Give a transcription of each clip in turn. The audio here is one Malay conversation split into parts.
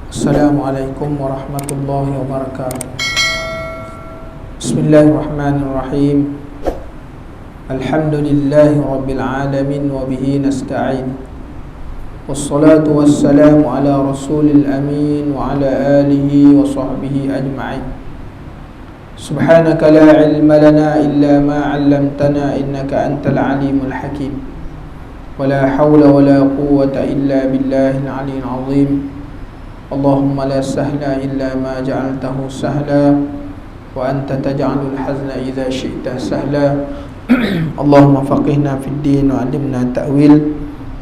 Assalamualaikum warahmatullahi wabarakatuh. Bismillahirrahmanirrahim. Alhamdulillahi rabbil alamin wa bihi nasta'in. Wassalatu wassalamu ala rasulil amin wa ala alihi wa sahbihi ajma'in. Subhanaka la ilma lana illa ma 'allamtana innaka antal alimul hakim. Wala hawla wala quwwata illa billahil aliyyil azim. Allahumma la sahla illa ma ja'altahu sahla wa anta taj'alul hazna idza syi'ta sahla. Allahumma faqihna fid din wa 'allimna ta'wil.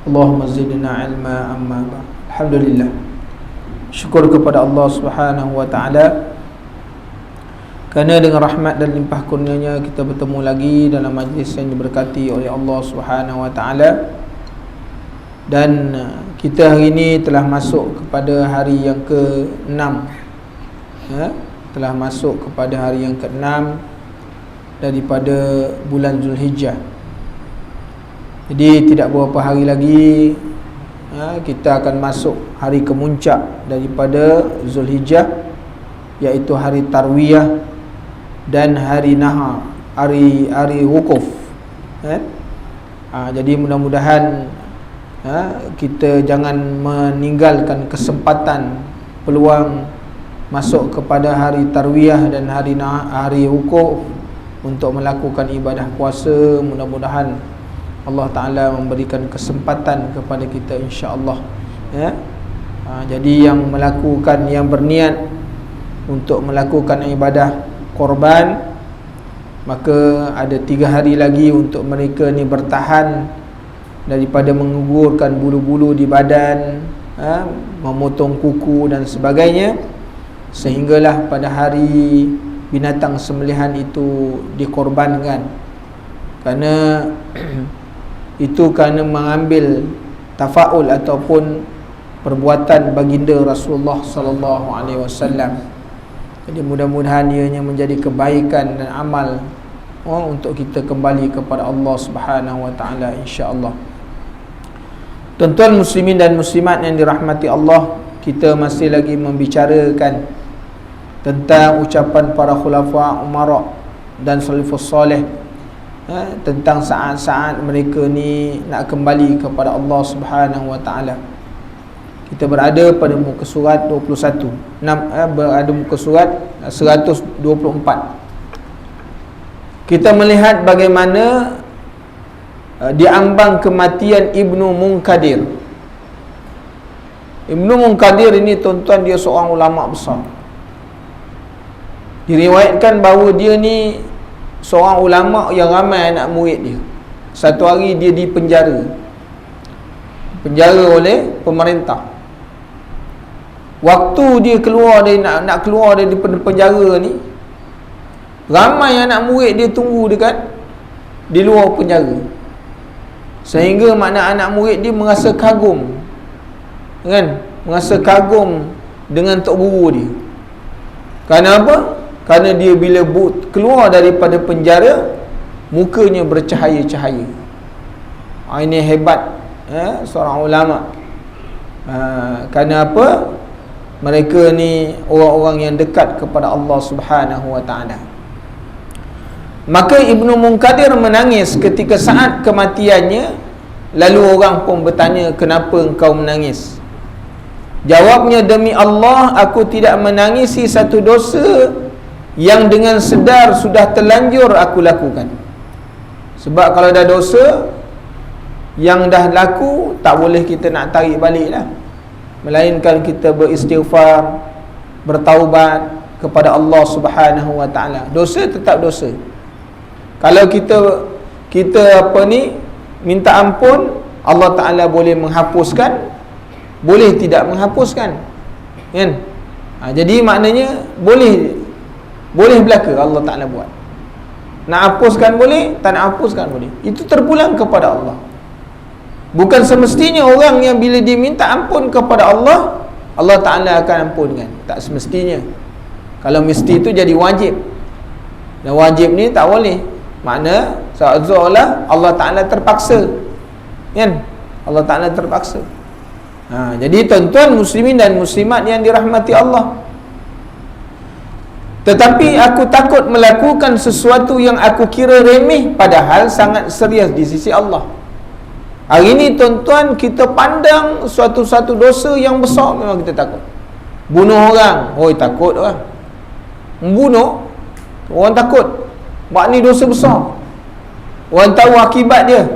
Allahumma zidna 'ilma amma ba'd. Alhamdulillah. Syukur kepada Allah Subhanahu wa taala kerana dengan rahmat dan limpah kurnianya kita bertemu lagi dalam majlis yang diberkati oleh Allah Subhanahu wa taala. Dan kita hari ini telah masuk kepada hari yang ke-6, telah masuk kepada hari yang ke-6 daripada bulan Zulhijjah. Jadi tidak beberapa hari lagi kita akan masuk hari kemuncak daripada Zulhijjah, iaitu hari Tarwiyah dan hari Nahar, hari wukuf. Jadi mudah-mudahan kita jangan meninggalkan kesempatan, peluang masuk kepada hari Tarwiyah dan hari wukuf untuk melakukan ibadah puasa. Mudah-mudahan Allah Ta'ala memberikan kesempatan kepada kita, insya-Allah. Jadi yang melakukan, yang berniat untuk melakukan ibadah korban, maka ada 3 hari lagi untuk mereka ni bertahan daripada menggugurkan bulu-bulu di badan, memotong kuku dan sebagainya, sehinggalah pada hari binatang sembelihan itu dikorbankan. Kerana itu kerana mengambil tafaul ataupun perbuatan baginda Rasulullah sallallahu alaihi wasallam. Jadi mudah-mudahan ianya menjadi kebaikan dan amal untuk kita kembali kepada Allah Subhanahu wa taala, insya-Allah. Tuan-tuan muslimin dan muslimat yang dirahmati Allah, kita masih lagi membicarakan tentang ucapan para khulafa umara dan salafus soleh, tentang saat-saat mereka ni nak kembali kepada Allah Subhanahu wa taala. Kita berada pada muka surat 21, berada muka surat 124. Kita melihat bagaimana diambang kematian Ibnu Munkadir. Ibnu Munkadir ini, tuan-tuan, dia seorang ulama besar. Diriwayatkan bahawa dia ni seorang ulama yang ramai anak murid dia. Satu hari dia dipenjara oleh pemerintah. Waktu dia keluar dari nak keluar dari penjara ni, ramai anak murid dia tunggu dekat di luar penjara. Sehingga makna anak murid dia merasa kagum, kan? Merasa kagum dengan tok guru dia. Kerana apa? Kerana dia bila keluar daripada penjara, mukanya bercahaya-cahaya. Ini hebat seorang ulama. Kerana apa? Mereka ni orang-orang yang dekat kepada Allah Subhanahu wa taala. Maka Ibnu Munkadir menangis ketika saat kematiannya. Lalu orang pun bertanya, kenapa engkau menangis? Jawabnya, demi Allah, aku tidak menangisi satu dosa yang dengan sedar sudah terlanjur aku lakukan. Sebab kalau dah dosa yang dah laku, tak boleh kita nak tarik balik lah. Melainkan kita beristighfar, bertaubat kepada Allah Subhanahu wa taala. Dosa tetap dosa. Kalau kita minta ampun, Allah Ta'ala boleh menghapuskan, boleh tidak menghapuskan, kan? Jadi maknanya boleh belaka Allah Ta'ala buat. Nak hapuskan boleh, tak nak hapuskan boleh. Itu terpulang kepada Allah. Bukan semestinya orang yang bila dia minta ampun kepada Allah, Allah Ta'ala akan ampunkan. Tak semestinya. Kalau mesti itu jadi wajib. Dan wajib ni tak boleh. Makna seolah-olah Allah Ta'ala terpaksa, kan? Allah Ta'ala terpaksa. Jadi tuan-tuan muslimin dan muslimat yang dirahmati Allah, tetapi aku takut melakukan sesuatu yang aku kira remeh padahal sangat serius di sisi Allah. Hari ini tuan-tuan, kita pandang suatu dosa yang besar memang kita takut. Bunuh orang, takut orang. Membunuh, orang takut. Buat ni dosa besar. Orang tahu akibat dia.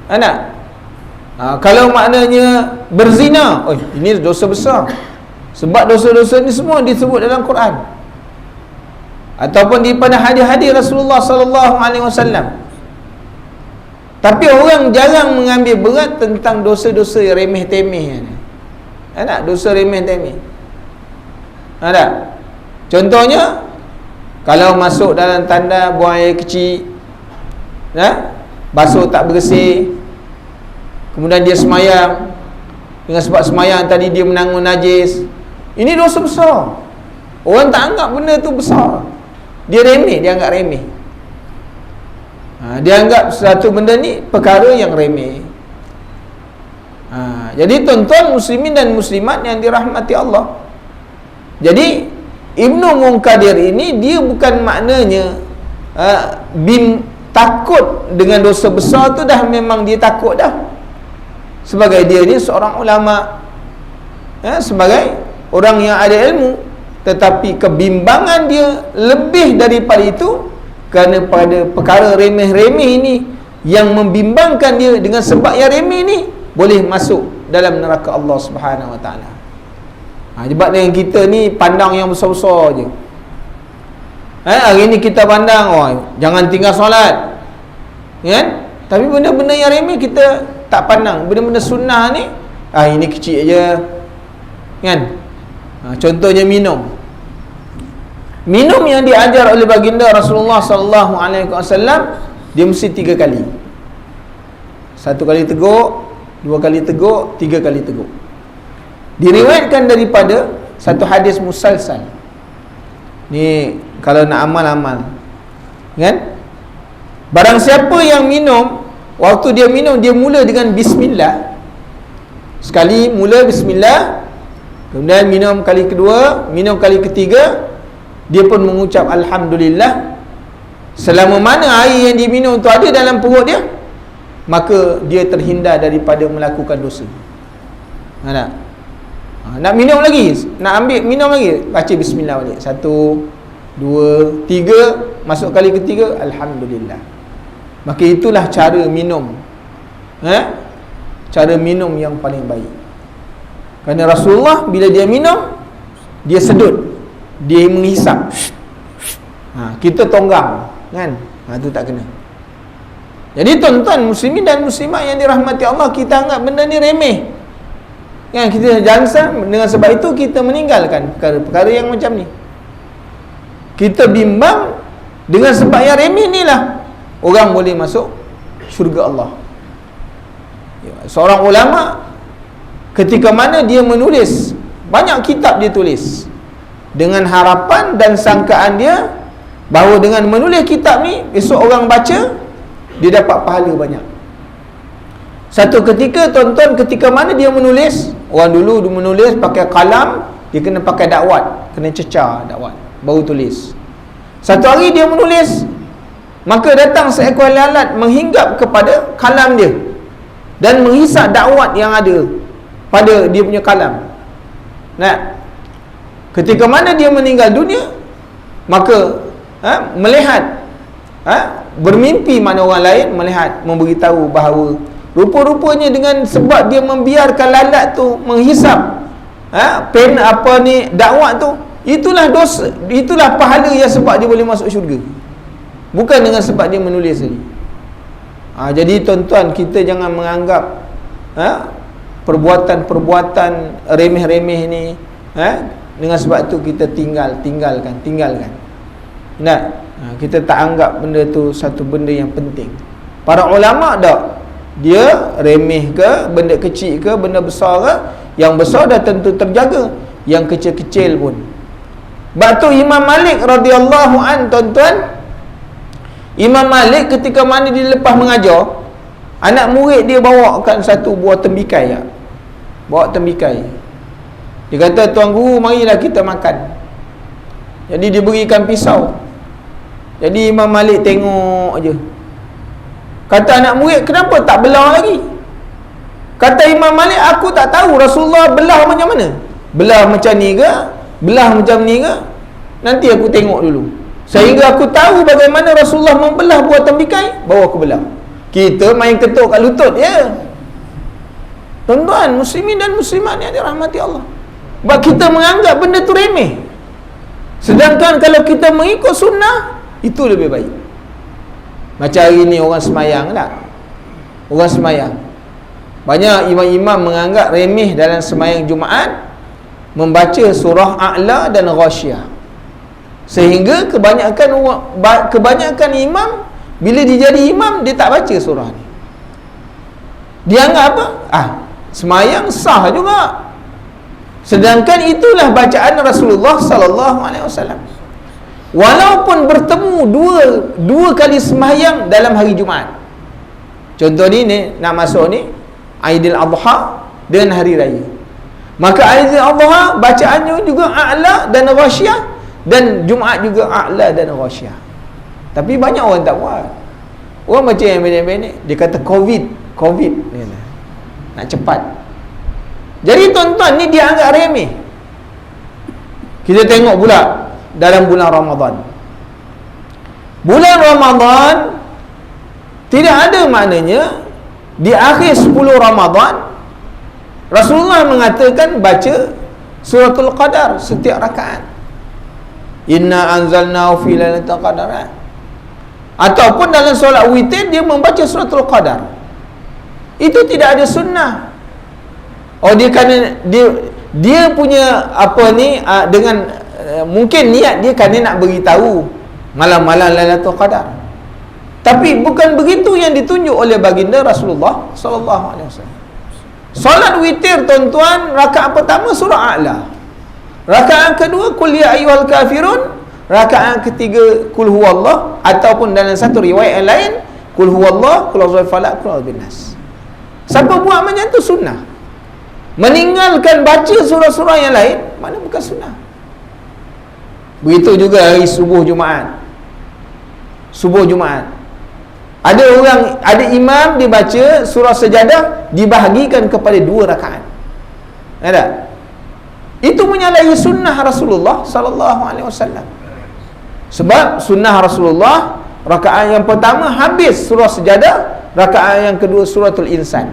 Anak. Kalau maknanya berzina, ini dosa besar. Sebab dosa-dosa ni semua disebut dalam Quran. Ataupun daripada hadis-hadis Rasulullah sallallahu alaihi wasallam. Tapi orang jarang mengambil berat tentang dosa-dosa remeh-temeh ni. Anak, dosa remeh-temeh. Ada. Contohnya, kalau masuk dalam tanda buang air kecil, basuh tak bersih, kemudian dia semayang, dengan sebab semayang tadi dia menanggung najis, ini dosa besar. Orang tak anggap benda tu besar. Dia remeh, dia anggap remeh. Dia anggap satu benda ni perkara yang remeh. Jadi tuan-tuan muslimin dan muslimat yang dirahmati Allah, jadi Ibnu Munkadir ini dia bukan maknanya takut dengan dosa besar tu dah memang dia takut dah. Sebagai dia ni seorang ulama, sebagai orang yang ada ilmu, tetapi kebimbangan dia lebih daripada itu, kerana pada perkara remeh-remeh ini yang membimbangkan dia, dengan sebab yang remeh ni boleh masuk dalam neraka Allah Subhanahu Wa Taala. Sebab dengan kita ni pandang yang besar-besar je. Hari ni kita pandang, jangan tinggal solat, kan? Tapi benda-benda yang remeh kita tak pandang. Benda-benda sunnah ni, ini kecil je, kan? Contohnya minum yang diajar oleh baginda Rasulullah sallallahu alaihi wasallam, dia mesti 3 kali. 1 kali teguk, 2 kali teguk, 3 kali teguk. Diriwayatkan daripada satu hadis musalsal. Ni kalau nak amal-amal, kan? Barang siapa yang minum, waktu dia minum, dia mula dengan bismillah. Sekali mula bismillah, kemudian minum kali kedua, minum kali ketiga, dia pun mengucap alhamdulillah. Selama mana air yang diminum tu ada dalam perut dia, maka dia terhindar daripada melakukan dosa. Nak minum lagi, nak ambil minum lagi, baca bismillah balik. 1, 2, 3, masuk kali ketiga, alhamdulillah. Maka itulah cara minum, cara minum yang paling baik. Kerana Rasulullah bila dia minum, dia sedut, dia menghisap. Kita tonggang, kan? Itu tak kena. Jadi tuan-tuan muslimin dan muslimat yang dirahmati Allah, kita anggap benda ni remeh, kan? Kita jangan, dengan sebab itu kita meninggalkan perkara-perkara yang macam ni. Kita bimbang dengan sebab yang remeh ni lah orang boleh masuk syurga Allah. Seorang ulama, ketika mana dia menulis banyak kitab, dia tulis dengan harapan dan sangkaan dia bahawa dengan menulis kitab ni, esok orang baca, dia dapat pahala banyak. Satu ketika tuan-tuan, ketika mana dia menulis, orang dulu menulis pakai kalam, dia kena pakai dakwat, kena cecar dakwat, baru tulis. Satu hari dia menulis, maka datang seekor lalat menghinggap kepada kalam dia dan menghisap dakwat yang ada pada dia punya kalam. Ketika mana dia meninggal dunia, maka melihat, bermimpi mana orang lain melihat, memberitahu bahawa rupa-rupanya dengan sebab dia membiarkan lalat tu menghisap dakwat tu, itulah dosa, itulah pahala yang sebab dia boleh masuk syurga, bukan dengan sebab dia menulis tadi. Jadi tuan-tuan, kita jangan menganggap perbuatan-perbuatan remeh-remeh ni, dengan sebab tu kita tinggalkan. Kita tak anggap benda tu satu benda yang penting. Para ulama tak, dia remeh ke, benda kecil ke, benda besar ke, yang besar dah tentu terjaga, yang kecil-kecil pun. Sebab tu Imam Malik radhiyallahu an, tuan-tuan, Imam Malik ketika mana dia lepas mengajar, anak murid dia bawakan satu buah tembikai. bawa tembikai. Dia kata, tuan guru, marilah kita makan. Jadi dia berikan pisau. Jadi Imam Malik tengok je. Kata anak murid, kenapa tak belah lagi? Kata Imam Malik, aku tak tahu Rasulullah belah macam mana. Belah macam ni ke? Belah macam ni ke? Nanti aku tengok dulu. Sehingga aku tahu bagaimana Rasulullah membelah buah tembikai, bawa aku belah. Kita main ketuk kat lutut ya. Tuan-tuan, muslimin dan muslimat yang dirahmati Allah. Sebab kita menganggap benda tu remeh. Sedangkan kalau kita mengikut sunnah, itu lebih baik. Macam hari ni orang semayang tak? Orang semayang. Banyak imam-imam menganggap remeh dalam semayang Jumaat membaca surah A'la dan Ghasyiyah. Sehingga kebanyakan imam, bila dia jadi imam, dia tak baca surah ni. Dia anggap apa? Semayang sah juga. Sedangkan itulah bacaan Rasulullah sallallahu alaihi wasallam. Walaupun bertemu dua kali sembahyang dalam hari Jumaat. Contoh ni nak masuk ni Aidil Adha dan hari raya. Maka Aidil Adha bacaannya juga A'la dan Ghasyiyah, dan Jumaat juga A'la dan Ghasyiyah. Tapi banyak orang tak buat. Orang baca yang pendek-pendek. Dia kata COVID ni nak cepat. Jadi tuan-tuan, ni dia anggap remeh. Kita tengok pula dalam bulan Ramadan. Bulan Ramadan tidak ada maknanya di akhir 10 Ramadan Rasulullah mengatakan baca suratul Qadar setiap rakaat. Inna anzalnahu fi lailatul qadar. Ataupun dalam solat witir dia membaca suratul Qadar. Itu tidak ada sunnah. Dia kerana dia punya apa ni dengan mungkin niat dia kerana nak beritahu malam-malam Lailatul Qadar. Tapi bukan begitu yang ditunjuk oleh baginda Rasulullah sallallahu alaihi wasallam. Solat witir tuan-tuan, rakaat pertama surah A'la. Rakaat kedua qul ya ayyuhal kafirun, rakaat ketiga qul huwallah, ataupun dalam satu riwayat yang lain qul huwallah, qul a'udzu falaq, qul a'udzu binnas. Siapa buat macam tu sunnah. Meninggalkan baca surah-surah yang lain, mana bukan sunnah. Begitu juga hari subuh Jumaat. Subuh Jumaat, ada imam dia baca surah Sajadah dibahagikan kepada 2 rakaat. Ada? Itu menyalahi sunnah Rasulullah sallallahu alaihi wasallam. Sebab sunnah Rasulullah, rakaat yang pertama habis surah Sajadah, rakaat yang kedua suratul Insan.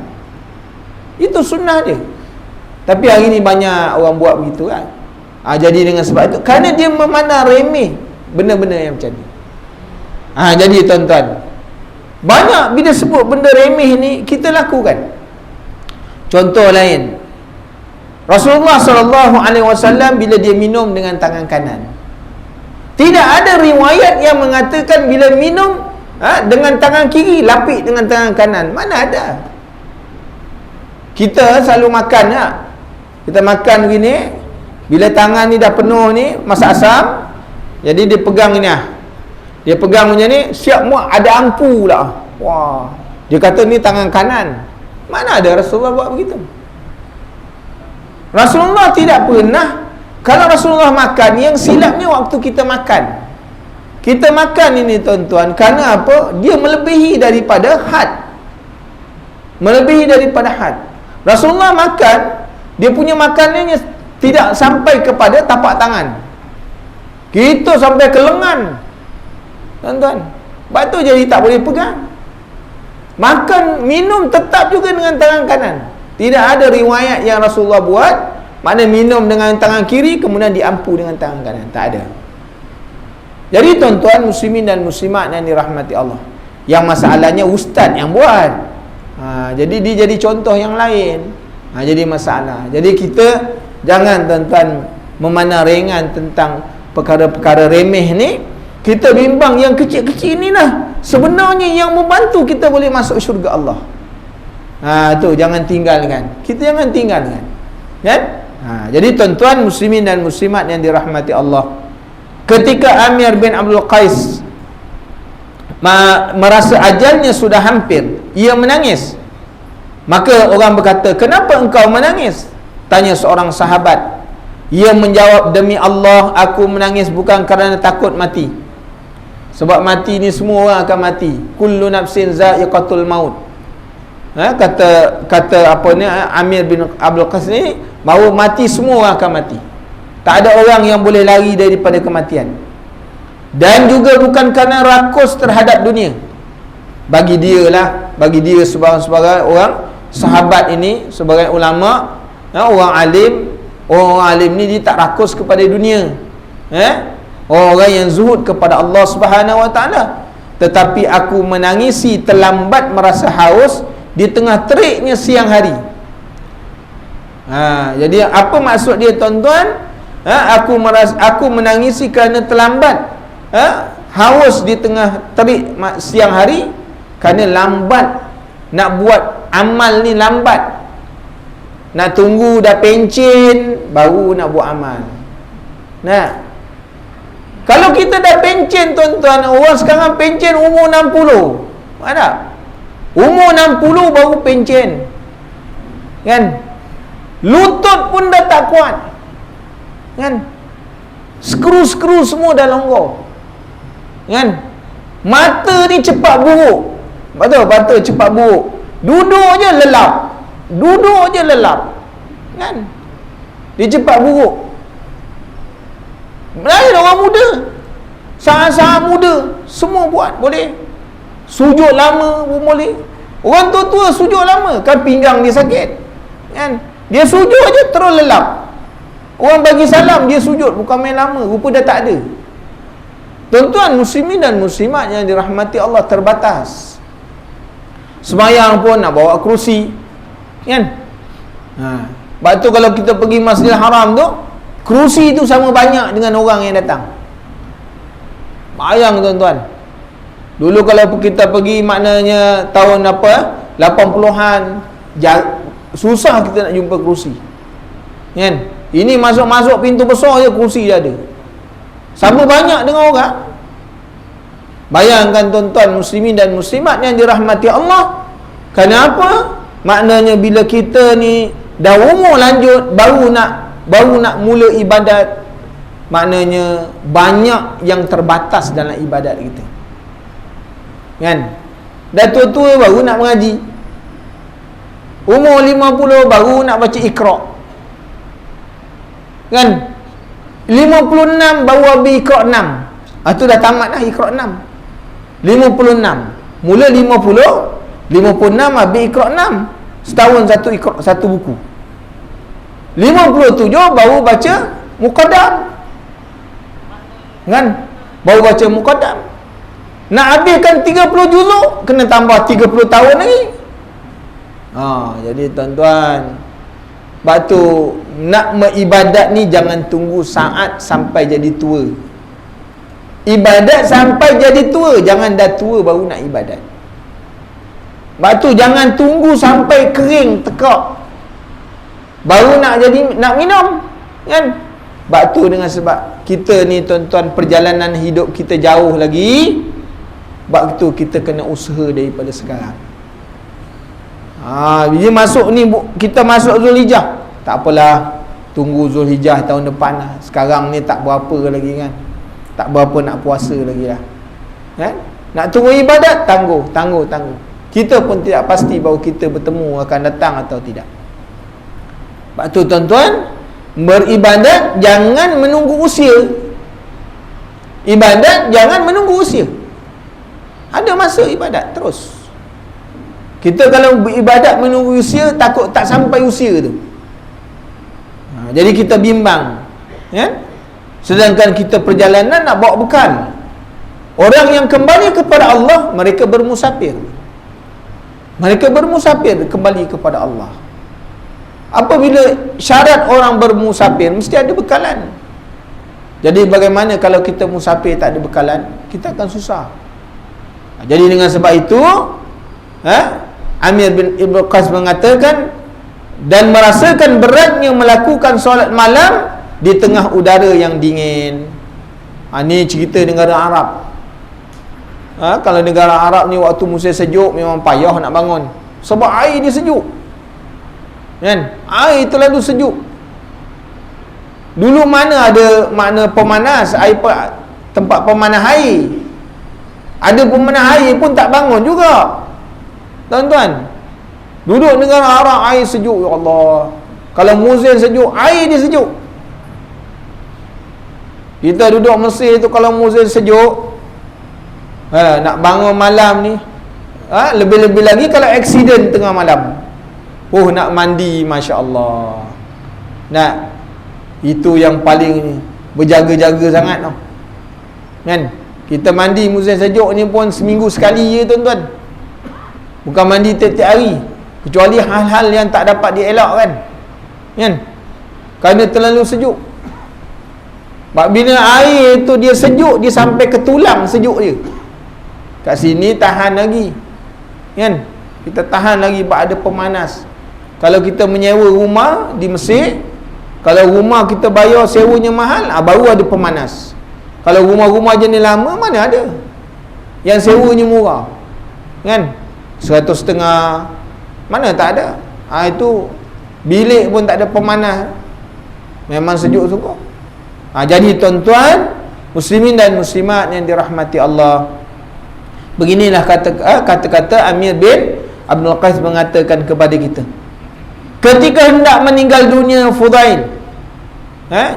Itu sunnah dia. Tapi hari ni banyak orang buat begitu kan. Jadi dengan sebab itu, kerana dia memandang remeh benda-benda yang macam ni. Jadi tuan-tuan, banyak bila sebut benda remeh ni kita lakukan. Contoh lain, Rasulullah SAW bila dia minum dengan tangan kanan, tidak ada riwayat yang mengatakan bila minum dengan tangan kiri lapik dengan tangan kanan. Mana ada? Kita selalu makan kita makan begini, bila tangan ni dah penuh ni masak asam, jadi dia pegang ni dia pegang macam ni, siap muat ada ampu lah. Wah, dia kata ni tangan kanan. Mana ada Rasulullah buat begitu? Rasulullah tidak pernah. Kalau Rasulullah makan, yang silapnya waktu kita makan. Kita makan ini tuan-tuan, kerana apa? Dia melebihi daripada had. Melebihi daripada had. Rasulullah makan, dia punya makanannya tidak sampai kepada tapak tangan. Kita sampai ke lengan. Tuan-tuan, sebab tu jadi tak boleh pegang. Makan, minum tetap juga dengan tangan kanan. Tidak ada riwayat yang Rasulullah buat mana minum dengan tangan kiri kemudian diampu dengan tangan kanan. Tak ada. Jadi tuan-tuan muslimin dan muslimat yang dirahmati Allah, yang masalahnya ustaz yang buat. Jadi dia jadi contoh yang lain. Jadi masalah. Jadi kita jangan tuan-tuan memandang ringan tentang perkara-perkara remeh ni. Kita bimbang yang kecil-kecil ni lah sebenarnya yang membantu kita boleh masuk syurga Allah. Tu jangan tinggalkan. Kita jangan tinggalkan. Kan? Jadi tuan-tuan muslimin dan muslimat yang dirahmati Allah, ketika Amir bin Abdul Qais merasa ajalnya sudah hampir, ia menangis. Maka orang berkata, kenapa engkau menangis? Tanya seorang sahabat. Ia menjawab, demi Allah, aku menangis bukan kerana takut mati. Sebab mati ni semua orang akan mati. Kullu nafsin za'iqatul maut. Kata apa ni, Amir bin Abdul Qas ni, bahawa mati semua orang akan mati. Tak ada orang yang boleh lari daripada kematian. Dan juga bukan kerana rakus terhadap dunia. Bagi dia sebagai orang sahabat ini, sebagai ulama, orang alim ni dia tak rakus kepada dunia. Orang yang zuhud kepada Allah Subhanahu Wa Taala. Tetapi aku menangisi terlambat merasa haus di tengah teriknya siang hari. Jadi apa maksud dia, tuan-tuan? Aku menangisi kerana terlambat haus di tengah terik siang hari, kerana lambat nak buat amal ni, lambat nak tunggu dah pencen baru nak buat amal. Kalau kita dah pencen, tuan-tuan, orang sekarang pencen umur 60, ada umur 60 baru pencen, kan? Lutut pun dah tak kuat, kan? Skru-skru semua dah longgar, kan? Mata ni cepat buruk. Mata cepat buruk. Duduk je lelap, kan? Dia cepat buruk. Lain orang muda, sangat-sangat muda, semua buat boleh. Sujud lama pun boleh. Orang tua-tua sujud lama, kan pinggang dia sakit, kan? Dia sujud je terus lelap. Orang bagi salam dia sujud, bukan main lama, rupa dah tak ada. Tuan-tuan muslimin dan muslimat yang dirahmati Allah, terbatas. Sembahyang pun nak bawa kerusi, kan? Sebab tu kalau kita pergi Masjidil Haram tu, kerusi tu sama banyak dengan orang yang datang. Bayang, tuan-tuan. Dulu kalau kita pergi, maknanya tahun 80-an, susah kita nak jumpa kerusi, kan? Ini masuk pintu besar je kerusi dah ada. Sama banyak dengan orang. Bayangkan, tuan-tuan muslimin dan muslimat yang dirahmati Allah. Kenapa? Maknanya bila kita ni dah umur lanjut, baru nak mula ibadat, maknanya banyak yang terbatas dalam ibadat kita, kan? Dah tua-tua baru nak mengaji, umur 50 baru nak baca Iqra', kan? 56 baru habis Iqra' 6. Tu dah tamat dah Iqra' 6. 56 mula 56 habis Iqra' 6. Setahun satu buku. 57 baru baca Muqaddam, kan? Baru baca Muqaddam. Nak habiskan 30 juzuk, kena tambah 30 tahun lagi. Jadi tuan-tuan, sebab tu nak beribadat ni jangan tunggu saat sampai jadi tua. Ibadat sampai jadi tua, jangan dah tua baru nak ibadat. Sebab tu jangan tunggu sampai kering tekak baru nak minum, kan? Sebab tu dengan sebab kita ni, tuan-tuan, perjalanan hidup kita jauh lagi. Sebab tu kita kena usaha daripada sekarang. Bila masuk ni, kita masuk Zulhijjah, tak apalah, tunggu Zulhijjah tahun depan lah. Sekarang ni tak berapa lagi, kan? Tak berapa nak puasa lagi lah, kan? Nak tunggu ibadat, tangguh. Kita pun tidak pasti bahawa kita bertemu akan datang atau tidak. Sebab tu, tuan-tuan, beribadat jangan menunggu usia. Ibadat jangan menunggu usia. Ada masa ibadat terus. Kita kalau beribadat menunggu usia, takut tak sampai usia tu. Jadi kita bimbang, kan? Sedangkan kita perjalanan nak bawa bekal. Orang yang kembali kepada Allah, mereka bermusafir. Kembali kepada Allah. Apabila syarat orang bermusafir, mesti ada bekalan. Jadi bagaimana kalau kita musafir tak ada bekalan? Kita akan susah. Jadi dengan sebab itu, Amir bin Ibn Qas mengatakan, dan merasakan beratnya melakukan solat malam di tengah udara yang dingin. Ni cerita negara Arab. Kalau negara Arab ni waktu musim sejuk memang payah nak bangun. Sebab air dia sejuk, kan? Air terlalu sejuk. Dulu mana ada makna pemanas air, tempat pemanas air. Ada pemanas air pun tak bangun juga, tuan-tuan. Duduk negara Arab air sejuk, ya Allah. Kalau musim sejuk, air dia sejuk. Kita duduk Mesir tu kalau musim sejuk, nak bangun malam ni, lebih-lebih lagi kalau aksiden tengah malam, nak mandi, Masya Allah. Nak, itu yang paling berjaga-jaga sangat tau, kan? Kita mandi musim sejuk ni pun seminggu sekali je, tuan-tuan. Bukan mandi tiap-tiap hari, kecuali hal-hal yang tak dapat dielakkan, kan? Kerana terlalu sejuk. Bila air tu dia sejuk, dia sampai ke tulang sejuk dia. Kat sini tahan lagi, kan? Kita tahan lagi sebab ada pemanas. Kalau kita menyewa rumah di Mesir, kalau rumah kita bayar sewanya mahal, baru ada pemanas. Kalau rumah-rumah jenis lama, mana ada yang sewanya murah, kan? 150, mana tak ada. Itu bilik pun tak ada pemanas, memang sejuk suka. Jadi tuan-tuan muslimin dan muslimat yang dirahmati Allah, beginilah kata-kata Amir bin Abdul Qais mengatakan kepada kita ketika hendak meninggal dunia Fudail,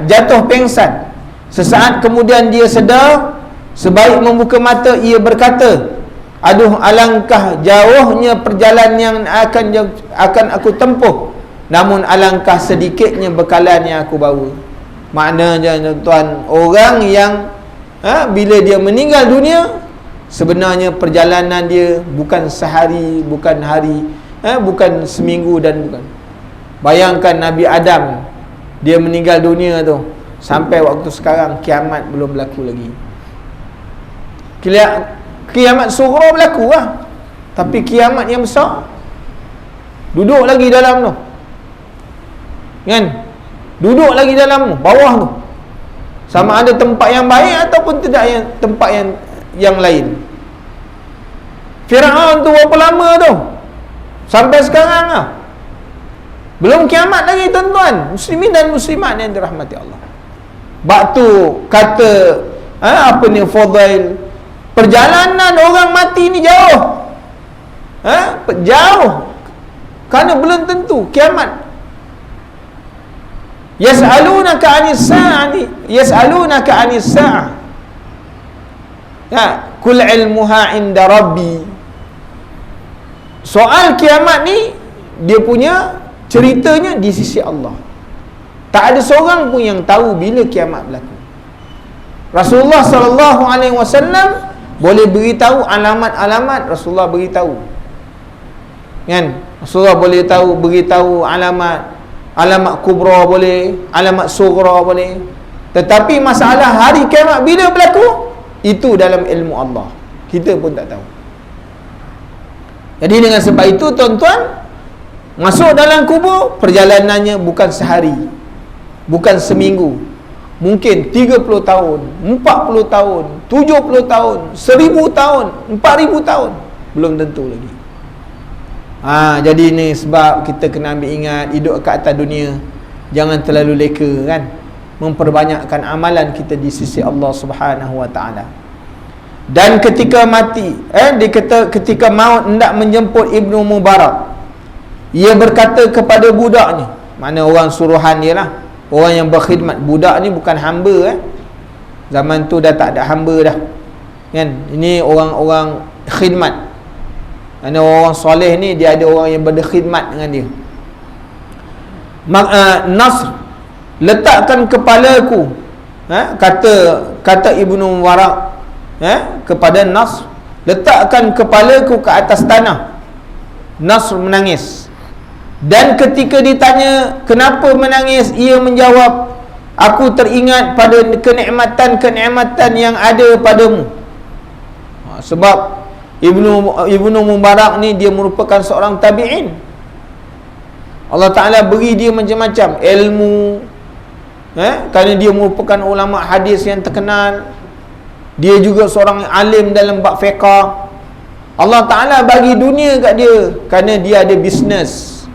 jatuh pengsan. Sesaat kemudian dia sedar, sebaik membuka mata ia berkata, aduh, alangkah jauhnya perjalanan yang akan aku tempuh, namun alangkah sedikitnya bekalan yang aku bawa. Maknanya tuan, orang yang bila dia meninggal dunia, sebenarnya perjalanan dia bukan sehari, bukan hari, bukan seminggu, dan bukan. Bayangkan Nabi Adam, dia meninggal dunia tu, sampai waktu sekarang kiamat belum berlaku lagi. Kiamat sughra berlaku lah, tapi kiamat yang besar duduk lagi dalam tu, kan? Duduk lagi dalam bawah tu, sama ada tempat yang baik ataupun tidak, yang tempat yang lain. Firaun tu berapa lama tu? Sampai sekarang lah, belum kiamat lagi, tuan-tuan muslimin dan muslimat yang dirahmati Allah. Waktu kata Fudail, perjalanan orang mati ni jauh, jauh, kerana belum tentu kiamat. Yas'alunaka 'anis sa'ati, yas'alunaka 'anis sa'ah, kul ilmuha 'inda rabbi. Soal kiamat ni, dia punya ceritanya di sisi Allah. Tak ada seorang pun yang tahu bila kiamat berlaku. Rasulullah sallallahu alaihi wasallam boleh beritahu alamat-alamat, Rasulullah beritahu, kan? Rasulullah boleh beritahu alamat kubra boleh, alamat sughra boleh. Tetapi masalah hari kiamat bila berlaku, itu dalam ilmu Allah, kita pun tak tahu. Jadi dengan sebab itu, tuan-tuan, masuk dalam kubur, perjalanannya bukan sehari, bukan seminggu, mungkin 30 tahun, 40 tahun, 70 tahun, 1000 tahun, 4000 tahun, belum tentu lagi. Jadi ni sebab kita kena ambil ingat, hidup kat atas dunia jangan terlalu leka, kan? Memperbanyakkan amalan kita di sisi Allah Subhanahu wa taala. Dan ketika mati, dia kata ketika maut hendak menjemput Ibnu Mubarak, ia berkata kepada budaknya, mana orang suruhan dia lah, orang yang berkhidmat. Budak ni bukan hamba, zaman tu dah tak ada hamba dah, kan? Ini orang-orang khidmat. Kerana orang soleh ni, dia ada orang yang berkhidmat dengan dia. Nasr, letakkan kepalaku, kata Ibnu Mubarak, kepada Nasr, letakkan kepalaku ke atas tanah. Nasr menangis. Dan ketika ditanya kenapa menangis, ia menjawab, aku teringat pada kenikmatan-kenikmatan yang ada padamu. Sebab Ibnu Mubarak ni dia merupakan seorang tabi'in. Allah Ta'ala beri dia macam-macam ilmu, kerana dia merupakan ulama hadis yang terkenal. Dia juga seorang alim dalam bab fiqh, Allah Ta'ala bagi dunia kat dia kerana dia ada bisnes.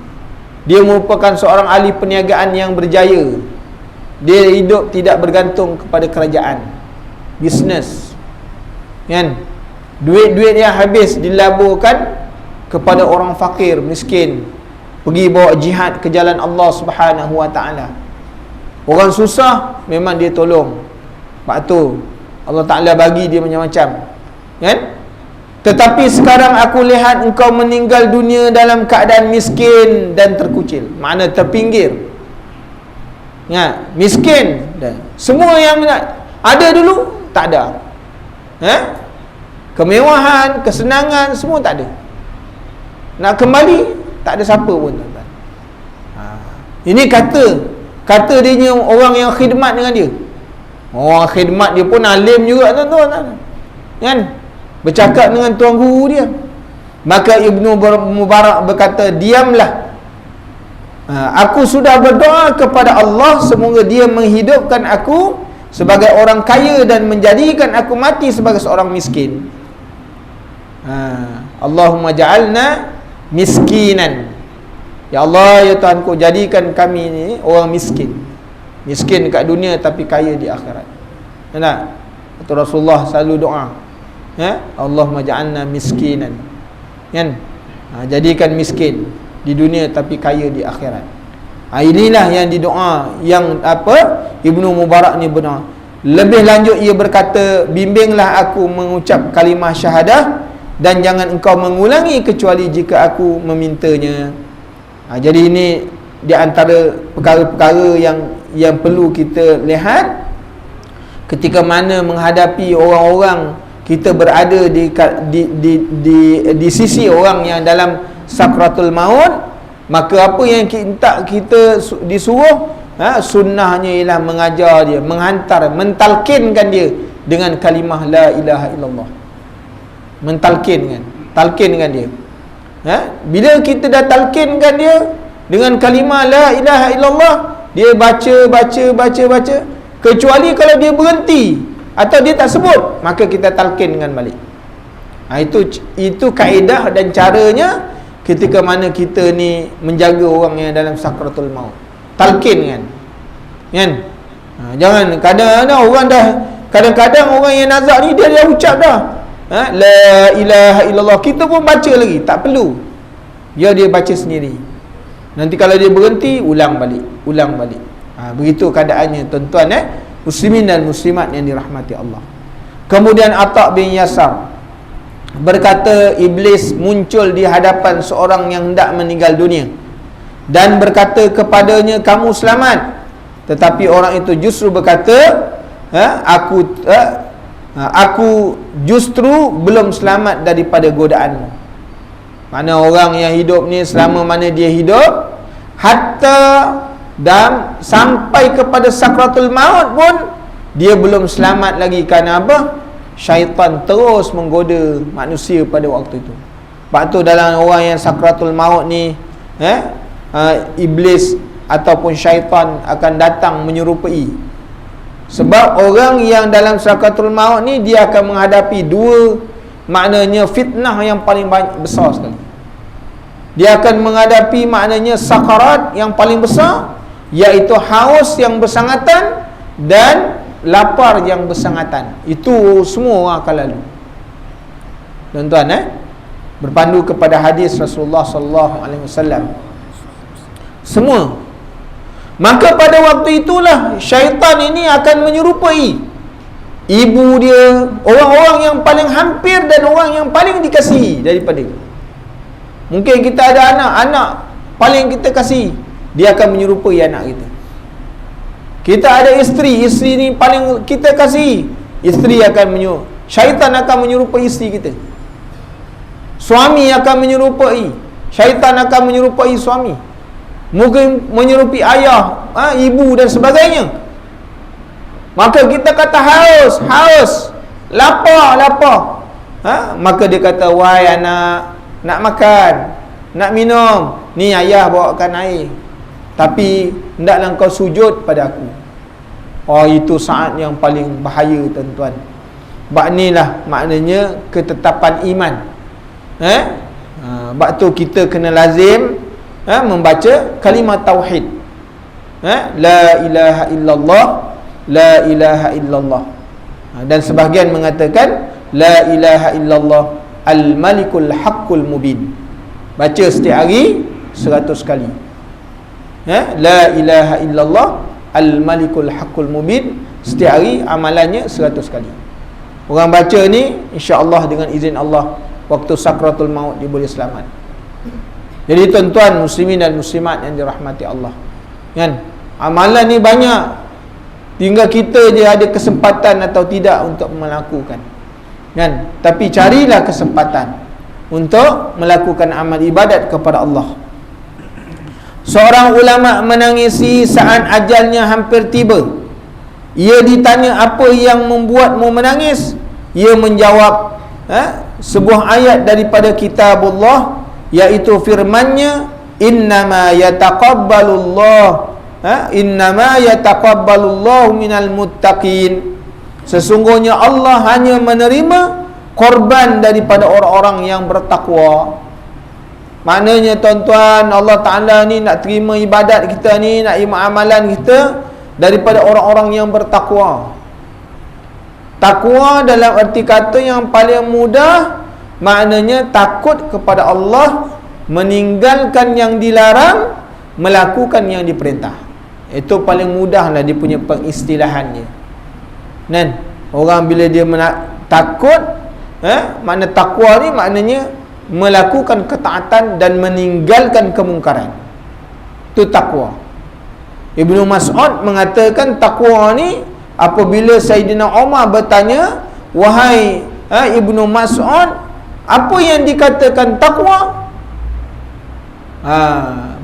Dia merupakan seorang ahli perniagaan yang berjaya. Dia hidup tidak bergantung kepada kerajaan. Bisnes, kan? Duit-duit yang habis dilaburkan kepada orang fakir, miskin, pergi bawa jihad ke jalan Allah Subhanahu Wa Ta'ala. Orang susah memang dia tolong. Sebab tu Allah Ta'ala bagi dia macam-macam, kan? Tetapi sekarang aku lihat engkau meninggal dunia dalam keadaan miskin dan terkucil. Makna terpinggir, ya, miskin. Dan semua yang ada dulu tak ada, kemewahan, kesenangan semua tak ada. Nak kembali tak ada siapa pun, tuan-tuan. Ini kata dia orang yang khidmat dengan dia. Orang khidmat dia pun alim juga, tuan-tuan, kan? Bercakap dengan tuan guru dia. Maka Ibnu Mubarak berkata, diamlah, aku sudah berdoa kepada Allah semoga dia menghidupkan aku sebagai orang kaya dan menjadikan aku mati sebagai seorang miskin. Allahumma ja'alna miskinan. Ya Allah, ya Tuhanku, jadikan kami ni orang miskin. Miskin kat dunia tapi kaya di akhirat. Nampak? Itu Rasulullah selalu doa, Allahumma ja'alna miskinan, kan? Jadikan miskin di dunia tapi kaya di akhirat. Inilah yang didoa, yang Ibnu Mubarak ni berdoa. Lebih lanjut ia berkata, bimbinglah aku mengucap kalimah syahadah dan jangan engkau mengulangi kecuali jika aku memintanya. Jadi ini di antara perkara-perkara yang perlu kita lihat ketika mana menghadapi orang-orang kita berada di sisi orang yang dalam sakratul maut. Maka apa yang kita disuruh, sunnahnya ialah mengajar dia, menghantar, mentalkinkan dia dengan kalimah la ilaha illallah. Talkinkan dia. Bila kita dah talkinkan dia dengan kalimah la ilaha illallah, dia baca, kecuali kalau dia berhenti atau dia tak sebut, maka kita talkinkan balik. Itu kaedah dan caranya ketika mana kita ni menjaga orang yang dalam sakratul maut. Talkinkan, kan? Jangan kadang-kadang orang yang nazak ni dia dah ucap dah, la ilaha illallah, kita pun baca lagi, tak perlu. Dia baca sendiri. Nanti kalau dia berhenti, ulang balik. Begitu keadaannya, tuan-tuan, muslimin dan muslimat yang dirahmati Allah. Kemudian Atha bin Yasar berkata, iblis muncul di hadapan seorang yang hendak meninggal dunia dan berkata kepadanya, kamu selamat. Tetapi orang itu justru berkata, aku justru belum selamat daripada godaanmu. Mana orang yang hidup ni, selama mana dia hidup, hatta dan sampai kepada sakratul maut pun dia belum selamat lagi. Kerana apa? Syaitan terus menggoda manusia pada waktu itu. Sebab tu dalam orang yang sakratul maut ni, iblis ataupun syaitan akan datang menyerupai. Sebab orang yang dalam sakratul maut ni, dia akan menghadapi dua, maknanya fitnah yang paling besar sekali. Dia akan menghadapi maknanya sakarat yang paling besar, iaitu haus yang bersangatan dan lapar yang bersangatan. Itu semua orang akan lalu, tuan-tuan, berpandu kepada hadis Rasulullah SAW. Semua. Maka pada waktu itulah syaitan ini akan menyerupai ibu dia, orang-orang yang paling hampir dan orang yang paling dikasihi daripada dia. Mungkin kita ada anak paling kita kasih, dia akan menyerupai anak kita. Kita ada isteri ni paling kita kasih, isteri akan syaitan akan menyerupai isteri kita. Suami akan menyerupai, syaitan akan menyerupai suami. Mungkin menyerupai ayah, ibu dan sebagainya. Maka kita kata haus, lapar. Maka dia kata, wahai anak, nak makan, nak minum, ni ayah bawakan air, tapi hendaklah kau sujud pada aku. Itu saat yang paling bahaya, tuan-tuan. Sebab inilah maknanya ketetapan iman. Sebab tu kita kena lazim membaca kalimat tauhid. La ilaha illallah, la ilaha illallah. Dan sebahagian mengatakan la ilaha illallah al-malikul haqqul mubin. Baca setiap hari 100 kali. La ilaha illallah al-malikul haqqul mubin. Setiap hari amalannya 100 kali. Orang baca ni insya-Allah dengan izin Allah waktu sakratul maut dia boleh selamat. Jadi tuan-tuan muslimin dan muslimat yang dirahmati Allah, kan? Amalan ni banyak, tinggal kita je ada kesempatan atau tidak untuk melakukan, kan? Tapi carilah kesempatan untuk melakukan amal ibadat kepada Allah. Seorang ulama menangisi saat ajalnya hampir tiba. Ia ditanya apa yang membuatmu menangis. Ia menjawab sebuah ayat daripada kitabullah, iaitu firman-Nya, innama yataqabbalullah innama yataqabbalullahu minal muttaqin. Sesungguhnya Allah hanya menerima korban daripada orang-orang yang bertakwa. Maknanya tuan-tuan, Allah Ta'ala ni nak terima ibadat kita ni, nak terima amalan kita daripada orang-orang yang bertakwa. Takwa dalam arti kata yang paling mudah, maknanya takut kepada Allah, meninggalkan yang dilarang, melakukan yang diperintah. Itu paling mudah lah dia punya pengistilahannya. Kan? Orang bila dia takut, makna takwa ni maknanya melakukan ketaatan dan meninggalkan kemungkaran. Itu takwa. Ibnu Mas'ud mengatakan takwa ni, apabila Sayyidina Umar bertanya, wahai Ibnu Mas'ud, apa yang dikatakan takwa?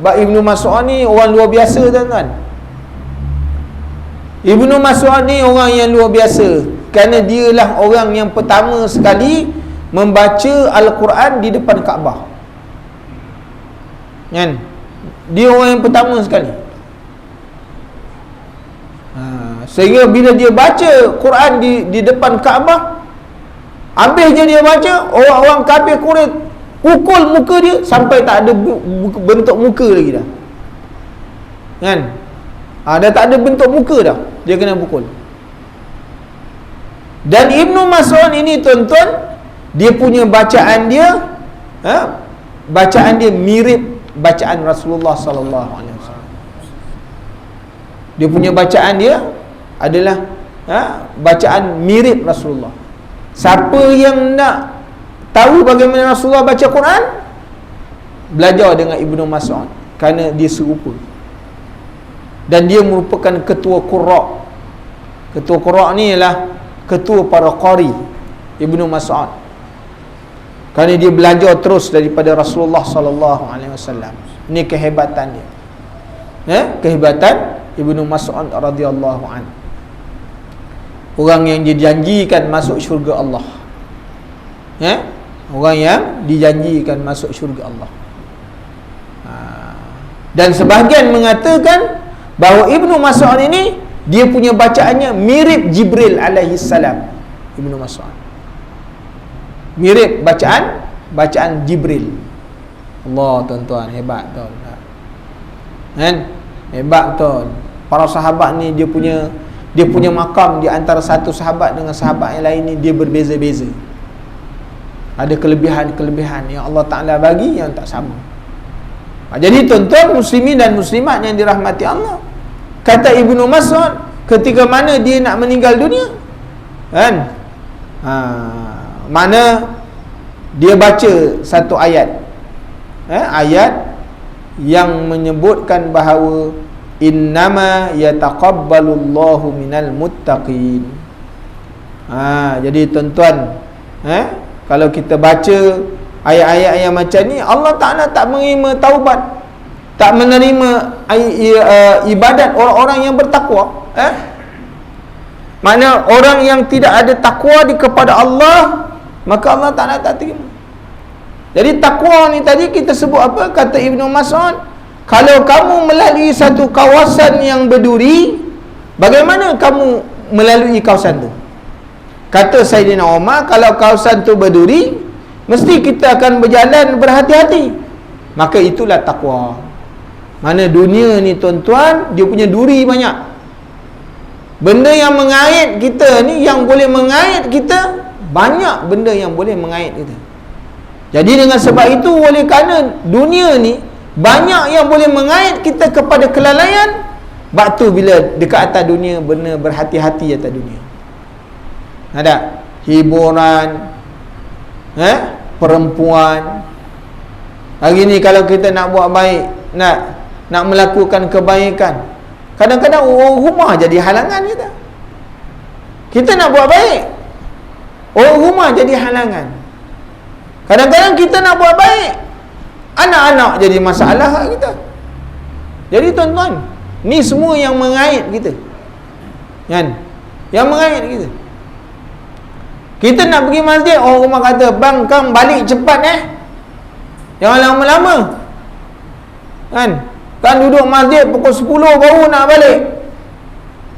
Ibnu Mas'ud ni orang luar biasa, tuan-tuan. Ibnu Mas'ud ni orang yang luar biasa, kerana dialah orang yang pertama sekali membaca Al-Quran di depan Kaabah, kan? Dia orang yang pertama sekali. Sehingga bila dia baca Quran di depan Kaabah, habis je dia baca, orang-orang kafir Quraisy pukul muka dia sampai tak ada bentuk muka lagi dah, kan? Dah tak ada bentuk muka dah, dia kena pukul. Dan Ibnu Mas'ud ini tuan-tuan, dia punya bacaan dia, bacaan dia mirip bacaan Rasulullah sallallahu alaihi wasallam. Dia punya bacaan dia adalah bacaan mirip Rasulullah. Siapa yang nak tahu bagaimana Rasulullah baca Quran, belajar dengan Ibnu Mas'ud, kerana dia serupa. Dan dia merupakan ketua Qurra. Ketua Qurra ni ialah ketua para qari, Ibnu Mas'ud, kerana dia belajar terus daripada Rasulullah sallallahu alaihi wasallam. Ini kehebatan dia. Kehebatan Ibnu Mas'ud radhiyallahu anhu. Orang yang dijanjikan masuk syurga Allah. Orang yang dijanjikan masuk syurga Allah. Dan sebahagian mengatakan bahawa Ibnu Mas'ud ini, dia punya bacaannya mirip Jibril alaihi salam. Ibnu Mas'ud mirip bacaan Jibril. Allah, tuan-tuan, hebat betul. Kan? Hebat betul. Para sahabat ni dia punya makam di antara satu sahabat dengan sahabat yang lain ni, dia berbeza-beza. Ada kelebihan-kelebihan yang Allah Ta'ala bagi yang tak sama. Jadi tuan-tuan muslimin dan muslimat yang dirahmati Allah, kata Ibnu Mas'ud, ketika mana dia nak meninggal dunia, kan? Mana dia baca satu ayat, ayat yang menyebutkan bahawa innama yataqabbalullahu minal muttaqin. Jadi tuan-tuan, kalau kita baca ayat-ayat yang macam ni, Allah Ta'ala tak menerima taubat, tak menerima ibadat orang-orang yang bertakwa. Makna orang yang tidak ada takwa kepada Allah, maka Allah Ta'ala tak terima. Jadi takwa ni tadi kita sebut apa? Kata Ibnu Mas'ud, kalau kamu melalui satu kawasan yang berduri, bagaimana kamu melalui kawasan tu? Kata Sayyidina Umar, kalau kawasan tu berduri, mesti kita akan berjalan berhati-hati. Maka itulah takwa. Mana dunia ni tuan-tuan, dia punya duri banyak. Benda yang mengait kita ni, yang boleh mengait kita, banyak benda yang boleh mengait kita. Jadi dengan sebab itu, oleh kerana dunia ni banyak yang boleh mengait kita kepada kelalaian, waktu bila dekat atas dunia, benar berhati-hati atas dunia. Ada hiburan, perempuan. Hari ni kalau kita nak buat baik, nak melakukan kebaikan, kadang-kadang orang rumah jadi halangan kita. Kita nak buat baik, orang rumah jadi halangan. Kadang-kadang kita nak buat baik, anak-anak jadi masalah kat kita. Jadi tuan-tuan, ni semua yang mengait kita, kan? Yang mengait kita. Kita nak pergi masjid, orang rumah kata, bang, kang balik cepat jangan lama-lama, kan? Kan duduk masjid pukul 10 baru nak balik.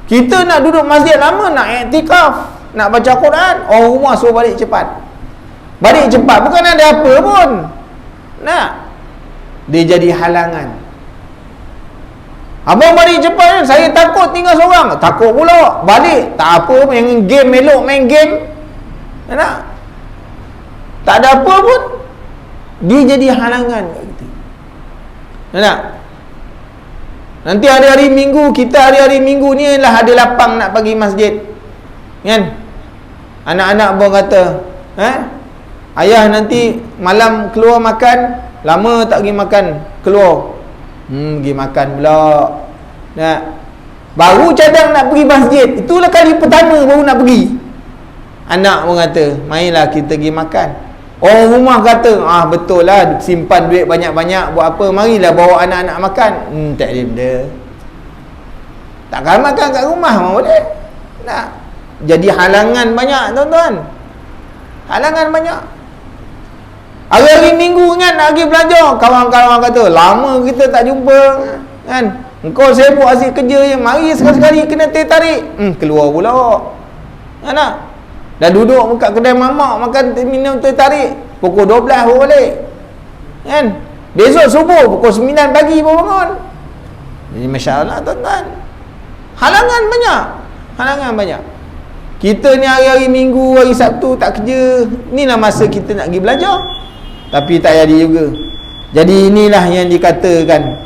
Kita nak duduk masjid lama, nak iktikaf, nak baca Quran, orang rumah suruh balik cepat. Balik cepat bukan ada apa pun, dia jadi halangan. Abang balik cepat, saya takut tinggal seorang. Takut pula, balik tak apa, main game, elok main game, tak ada apa pun, dia jadi halangan kat kita. Nanti hari-hari minggu, kita hari-hari minggu ni lah ada lapang nak pergi masjid, kan? Anak-anak pun kata, ayah nanti malam keluar makan, lama tak pergi makan, keluar. Pergi makan pula. Baru cadang nak pergi masjid, itulah kali pertama baru nak pergi. Anak pun kata, mainlah kita pergi makan. Orang rumah kata, betul lah, simpan duit banyak-banyak buat apa, marilah bawa anak-anak makan. Tak ada benda. Takkan makan kat rumah memang boleh. Jadi halangan banyak tuan-tuan. Halangan banyak. Hari-hari minggu kan nak pergi belajar, kawan-kawan kata, lama kita tak jumpa, kan? Engkau sibuk asyik kerja je, mari sekali-sekali kena tarik. Keluar pula, kan tak? Dah duduk kat kedai mamak, makan minum tarik, pukul 12 baru balik, kan? Besok subuh pukul 9 pagi baru bangun. Jadi masya-Allah tuan-tuan, halangan banyak. Halangan banyak. Kita ni hari-hari minggu, hari Sabtu tak kerja, inilah masa kita nak pergi belajar, tapi tak jadi juga. Jadi inilah yang dikatakan,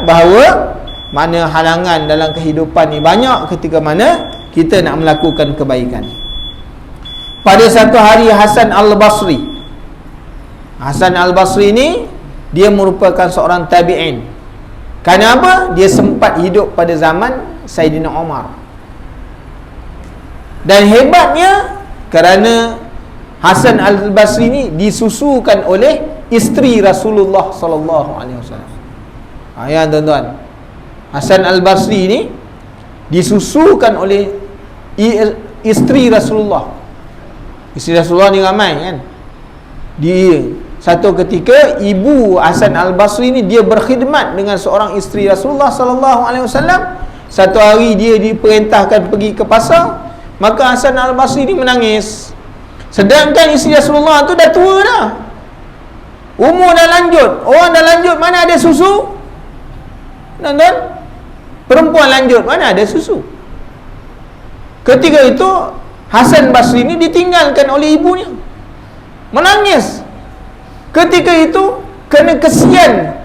bahawa mana halangan dalam kehidupan ni banyak ketika mana kita nak melakukan kebaikan. Pada satu hari Hasan Al-Basri, Hasan Al-Basri ni dia merupakan seorang tabi'in. Kenapa? Dia sempat hidup pada zaman Saidina Umar. Dan hebatnya, kerana Hasan Al-Basri ni disusukan oleh isteri Rasulullah sallallahu alaihi wasallam. Ya tuan-tuan, Hasan Al-Basri ni disusukan oleh isteri Rasulullah. Isteri Rasulullah ni ramai, kan? Di satu ketika ibu Hasan Al-Basri ni dia berkhidmat dengan seorang isteri Rasulullah sallallahu alaihi wasallam. Satu hari dia diperintahkan pergi ke pasar, maka Hasan Al-Basri ni menangis. Sedangkan isteri Rasulullah tu dah tua dah, umur dah lanjut. Orang dah lanjut mana ada susu? Dan perempuan lanjut mana ada susu? Ketika itu Hasan Basri ni ditinggalkan oleh ibunya, menangis. Ketika itu kerana kesian,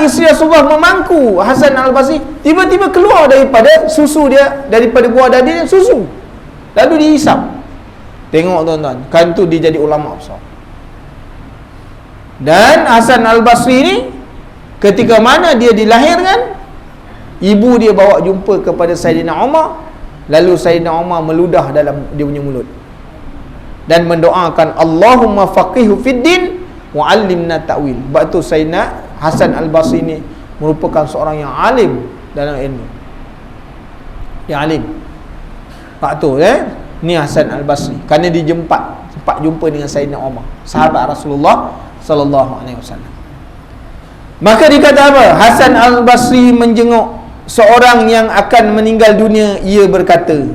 isteri Rasulullah memangku Hasan Al-Basri, tiba-tiba keluar daripada susu dia, daripada buah dadi dia susu, lalu dihisap. Tengok tuan-tuan, kan tu dia jadi ulama besar. Dan Hasan Al-Basri ni ketika mana dia dilahirkan, ibu dia bawa jumpa kepada Saidina Umar, lalu Saidina Umar meludah dalam dia punya mulut dan mendoakan, Allahumma faqihu fid din wa 'allimna ta'wil. Sebab tu Saidina Hasan Al-Basri ni merupakan seorang yang alim dalam ilmu. Yang alim. Pak tu ni Hasan Al-Basri, kerana dia sempat jumpa dengan Saidina Umar, sahabat Rasulullah sallallahu alaihi wasallam. Maka dikata apa? Hasan Al-Basri menjenguk seorang yang akan meninggal dunia. Ia berkata,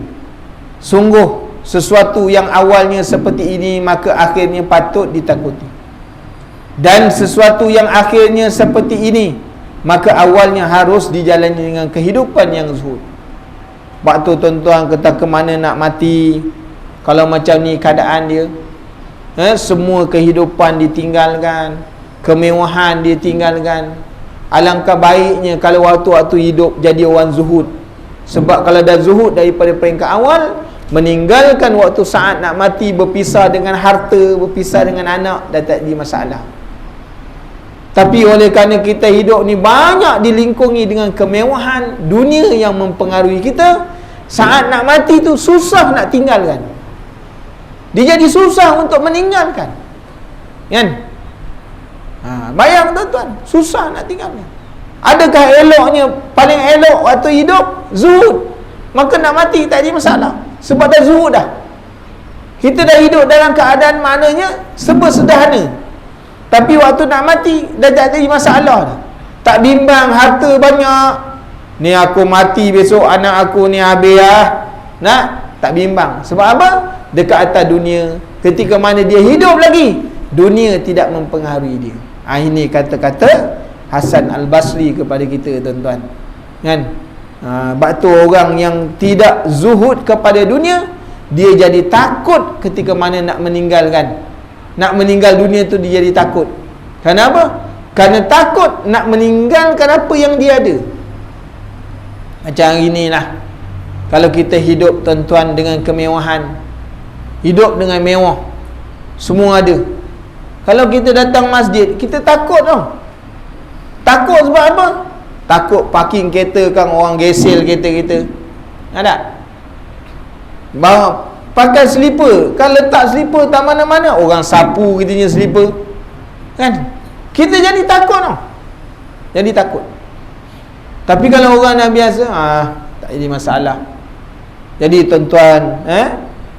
sungguh sesuatu yang awalnya seperti ini maka akhirnya patut ditakuti, dan sesuatu yang akhirnya seperti ini maka awalnya harus dijalani dengan kehidupan yang zuhud. Waktu tuan-tuan kata ke mana nak mati, kalau macam ni keadaan dia, semua kehidupan ditinggalkan, kemewahan ditinggalkan. Alangkah baiknya kalau waktu-waktu hidup jadi orang zuhud. Sebab kalau dah zuhud daripada peringkat awal, meninggalkan waktu saat nak mati, berpisah dengan harta, berpisah dengan anak, dah tak jadi masalah. Tapi oleh kerana kita hidup ni banyak dilingkungi dengan kemewahan dunia yang mempengaruhi kita, saat nak mati tu susah nak tinggalkan. Dia jadi susah untuk meninggalkan, kan? Bayang tuan-tuan, susah nak tinggalkan. Adakah eloknya, paling elok waktu hidup zuhud, maka nak mati tak ada masalah, sebab dah zuhud dah. Kita dah hidup dalam keadaan maknanya serba sederhana, tapi waktu nak mati dah tak ada masalah dah. Tak bimbang harta banyak, ni aku mati besok anak aku ni habis lah, nak tak bimbang. Sebab apa? Dekat atas dunia, ketika mana dia hidup lagi, dunia tidak mempengaruhi dia. Ini kata-kata Hasan Al-Basri kepada kita tuan-tuan, kan? Sebab tu orang yang tidak zuhud kepada dunia, dia jadi takut ketika mana nak meninggalkan. Nak meninggal dunia tu dia jadi takut. Kenapa? Kerana takut nak meninggalkan apa yang dia ada. Macam hari ni lah, kalau kita hidup tuan-tuan dengan kemewahan, hidup dengan mewah, semua ada. Kalau kita datang masjid, kita takut tau. Takut sebab apa? Takut parking kereta kan orang gesel kereta kita. Ada? Bawa pakai slipper, kan letak slipper tak mana-mana, orang sapu kita punya slipper, kan? Kita jadi takut tau. Jadi takut. Tapi kalau orang dah biasa, tak jadi masalah. Jadi tuan-tuan,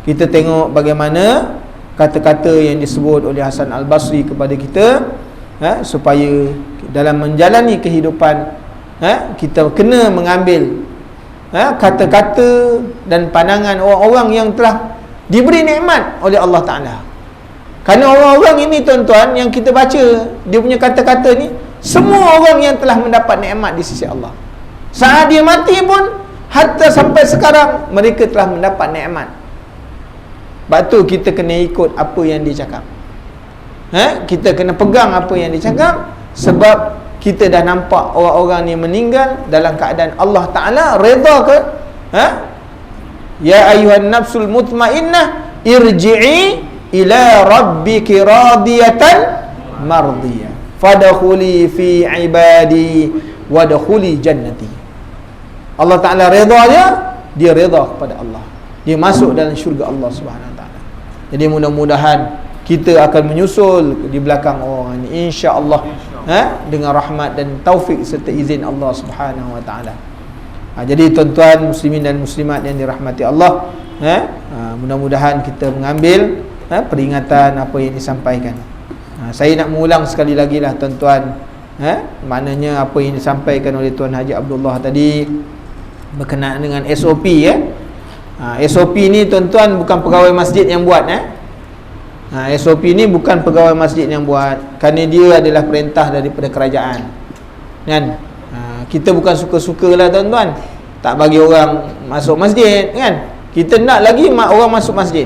kita tengok bagaimana kata-kata yang disebut oleh Hasan Al-Basri kepada kita, supaya dalam menjalani kehidupan, kita kena mengambil kata-kata dan pandangan orang-orang yang telah diberi nikmat oleh Allah Ta'ala. Kerana orang-orang ini tuan-tuan yang kita baca dia punya kata-kata ni, semua orang yang telah mendapat nikmat di sisi Allah. Saat dia mati pun, hatta sampai sekarang mereka telah mendapat nikmat. Sebab tu kita kena ikut apa yang dia cakap. Kita kena pegang apa yang dia cakap, sebab kita dah nampak orang-orang ni meninggal dalam keadaan Allah Ta'ala redha ke? Ya ayuhan nafsul mutmainnah irji'i ila rabbiki radiyatan mardiyah fadkhuli fi ibadi wadkhuli jannati. Allah Ta'ala redha dia redha kepada Allah, dia masuk dalam syurga Allah Subhanahu Wa Ta'ala. Jadi mudah-mudahan kita akan menyusul di belakang orang ini, insya-Allah, dengan rahmat dan taufik serta izin Allah Subhanahu Wa Ta'ala. Jadi tuan-tuan muslimin dan muslimat yang dirahmati Allah, mudah-mudahan kita mengambil peringatan apa yang disampaikan. Saya nak mengulang sekali lagi lah tuan-tuan, maknanya apa yang disampaikan oleh Tuan Haji Abdullah tadi berkenaan dengan SOP. SOP ni tuan-tuan bukan pegawai masjid yang buat. SOP ni bukan pegawai masjid yang buat, kerana dia adalah perintah daripada kerajaan, kan? Kita bukan suka-suka lah tuan-tuan tak bagi orang masuk masjid, kan? Kita nak lagi orang masuk masjid,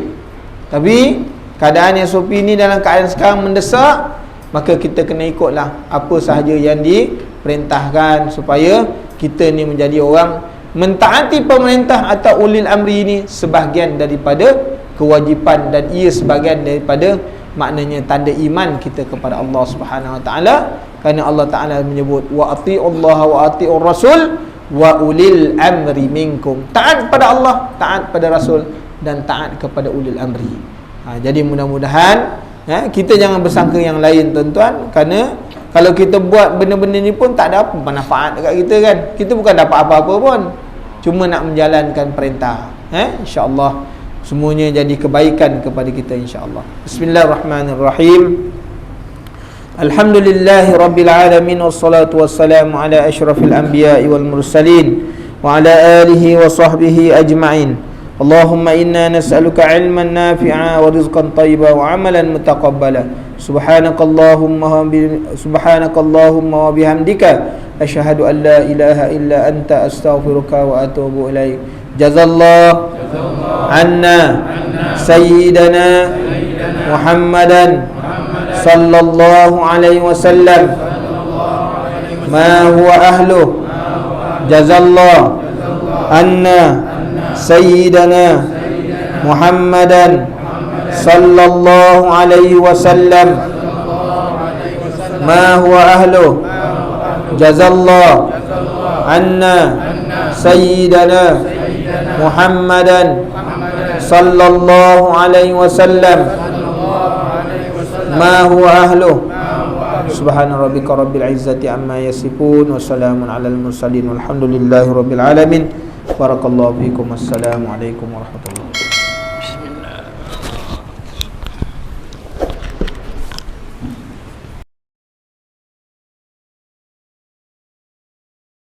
tapi keadaan SOP ni dalam keadaan sekarang mendesak, maka kita kena ikutlah apa sahaja yang diperintahkan, supaya kita ni menjadi orang mentaati pemerintah atau ulil amri ini sebahagian daripada kewajipan, dan ia sebahagian daripada maknanya tanda iman kita kepada Allah Subhanahu Wa Ta'ala. Kerana Allah Ta'ala menyebut wa ati'ullaha wa ati'ur rasul wa ulil amri minkum. Taat pada Allah, taat pada Rasul, dan taat kepada ulil amri. Jadi mudah-mudahan kita jangan bersangka yang lain tuan-tuan, kerana kalau kita buat benda-benda ni pun tak ada apa manfaat dekat kita, kan? Kita bukan dapat apa-apa pun, cuma nak menjalankan perintah. InsyaAllah semuanya jadi kebaikan kepada kita, insyaAllah. Bismillahirrahmanirrahim. Alhamdulillahi rabbil alamin, wassalatu wassalamu ala asyrafil anbiya'i wal mursalin wa ala alihi wa sahbihi ajma'in. اللهم إنا نسألك علما نافعا ورزقا طيبا وعملا متقبلا سبحانك اللهم وبحمدك أشهد أن لا إله إلا أنت أستغفرك وأتوب إليك جزا الله عنا سيدنا محمدا صلى الله عليه وسلم ما هو أهله جزا الله عنا سيدنا محمدا صلى الله عليه وسلم ما هو أهله جزا الله عنا سيدنا محمدا صلى الله عليه وسلم ما هو أهله سبحان ربك رب العزة عما يصفون وسلام على المرسلين والحمد لله رب العالمين بارك الله فيكم والسلام عليكم ورحمة الله